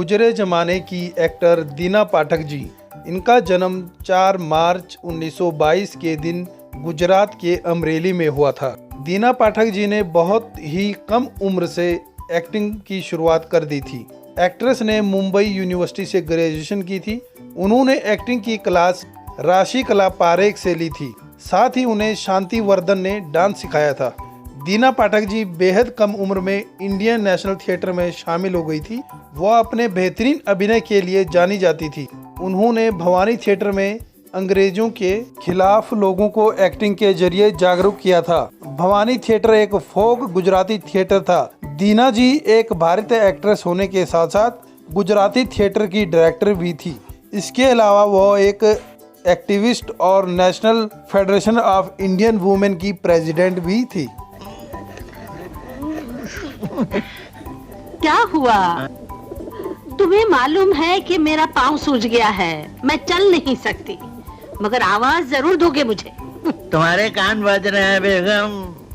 गुजरे जमाने की एक्टर दीना पाठक जी। इनका जन्म 4 मार्च 1922 के दिन गुजरात के अमरेली में हुआ था। दीना पाठक जी ने बहुत ही कम उम्र से एक्टिंग की शुरुआत कर दी थी। एक्ट्रेस ने मुंबई यूनिवर्सिटी से ग्रेजुएशन की थी। उन्होंने एक्टिंग की क्लास राशि कला पारेख से ली थी। साथ ही उन्हें शांति वर्धन ने डांस सिखाया था। दीना पाठक जी बेहद कम उम्र में इंडियन नेशनल थिएटर में शामिल हो गई थी। वह अपने बेहतरीन अभिनय के लिए जानी जाती थी। उन्होंने भवानी थिएटर में अंग्रेजों के खिलाफ लोगों को एक्टिंग के जरिए जागरूक किया था। भवानी थिएटर एक फोक गुजराती थिएटर था। दीना जी एक भारतीय एक्ट्रेस होने के साथ साथ गुजराती थिएटर की डायरेक्टर भी थी। इसके अलावा वह एक एक्टिविस्ट और national federation of Indian women की प्रेसिडेंट भी थी। क्या हुआ? तुम्हें मालूम है कि मेरा पाँव सूज गया है, मैं चल नहीं सकती, मगर आवाज जरूर दोगे मुझे। तुम्हारे कान बज रहे हैं बेगम,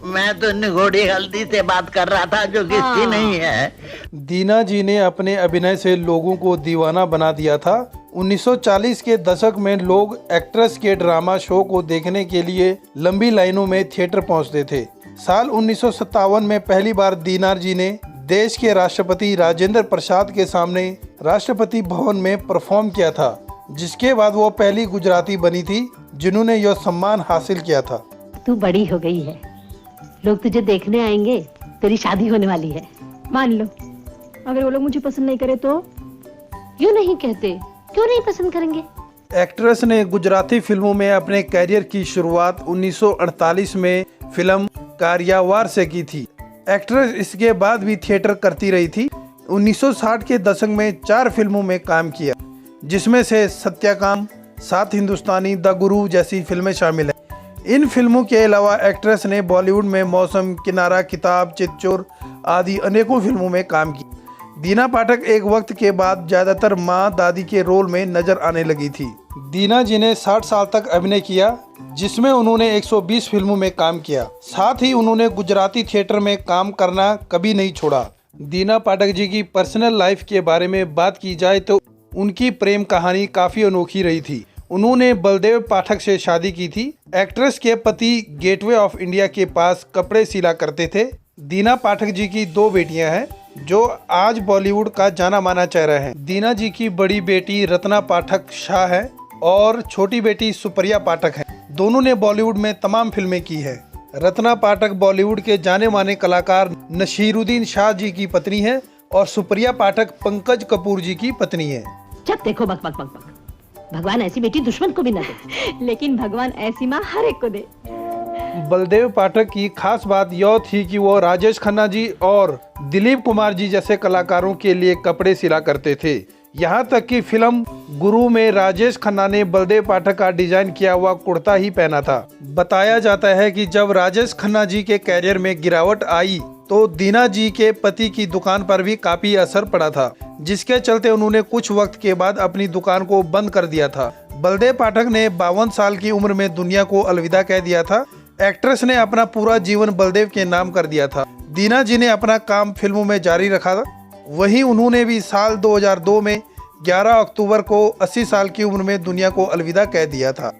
मैं तो निगोड़ी हल्दी से बात कर रहा था जो किसकी नहीं है। दीना जी ने अपने अभिनय से लोगों को दीवाना बना दिया था। 1940 के दशक में लोग एक्ट्रेस के ड्रामा शो को देखने के लिए लंबी लाइनों में थिएटर पहुंचते थे। साल 1957 में पहली बार दीना जी ने देश के राष्ट्रपति राजेंद्र प्रसाद के सामने राष्ट्रपति भवन में परफॉर्म किया था, जिसके बाद वो पहली गुजराती बनी थी जिन्होंने यह सम्मान हासिल किया था। तू बड़ी हो गई है, लोग तुझे देखने आएंगे, तेरी शादी होने वाली है। मान लो, अगर वो लोग मुझे पसंद नहीं करे तो? क्यों नहीं कहते, क्यों नहीं पसंद करेंगे? एक्ट्रेस ने गुजराती फिल्मों में अपने कैरियर की शुरुआत 1948 में फिल्म कारियावार से की थी। एक्ट्रेस इसके बाद भी थिएटर करती रही थी। 1960 के दशक में 4 फिल्मों में काम किया, जिसमें से सत्याकाम, 7 हिंदुस्तानी, द गुरु जैसी फिल्में शामिल हैं। इन फिल्मों के अलावा एक्ट्रेस ने बॉलीवुड में मौसम, किनारा, किताब, चितचोर आदि अनेकों फिल्मों में काम किया। दीना पाठक एक वक्त के बाद ज़्यादातर माँ दादी के रोल में नजर आने लगी थी। दीना जी ने 60 साल तक अभिनय किया, जिसमें उन्होंने 120 फिल्मों में काम किया। साथ ही उन्होंने गुजराती थिएटर में काम करना कभी नहीं छोड़ा। दीना पाठक जी की पर्सनल लाइफ के बारे में बात की जाए तो उनकी प्रेम कहानी काफ़ी अनोखी रही थी। उन्होंने बलदेव पाठक से शादी की थी। एक्ट्रेस के पति गेटवे ऑफ इंडिया के पास कपड़े सिला करते थे। दीना पाठक जी की 2 बेटियां हैं जो आज बॉलीवुड का जाना माना चेहरा है। दीना जी की बड़ी बेटी रत्ना पाठक शाह है और छोटी बेटी सुप्रिया पाठक है। दोनों ने बॉलीवुड में तमाम फिल्में की है। रत्ना पाठक बॉलीवुड के जाने माने कलाकार नसीरुद्दीन शाह जी की पत्नी है और सुप्रिया पाठक पंकज कपूर जी की पत्नी है। जब देखो बक बक बक बक। भगवान ऐसी बेटी दुश्मन को भी न दे। लेकिन भगवान ऐसी माँ हर एक को दे। बलदेव पाठक की खास बात यह थी कि वो राजेश खन्ना जी और दिलीप कुमार जी जैसे कलाकारों के लिए कपड़े सिला करते थे। यहाँ तक कि फिल्म गुरु में राजेश खन्ना ने बलदेव पाठक का डिजाइन किया हुआ कुर्ता ही पहना था। बताया जाता है कि जब राजेश खन्ना जी के कैरियर में गिरावट आई तो दीना जी के पति की दुकान पर भी काफी असर पड़ा था, जिसके चलते उन्होंने कुछ वक्त के बाद अपनी दुकान को बंद कर दिया था। बलदेव पाठक ने 52 साल की उम्र में दुनिया को अलविदा कह दिया था। एक्ट्रेस ने अपना पूरा जीवन बलदेव के नाम कर दिया था। दीना जी ने अपना काम फिल्मों में जारी रखा था। वहीं उन्होंने भी साल 2002 में 11 अक्टूबर को 80 साल की उम्र में दुनिया को अलविदा कह दिया था।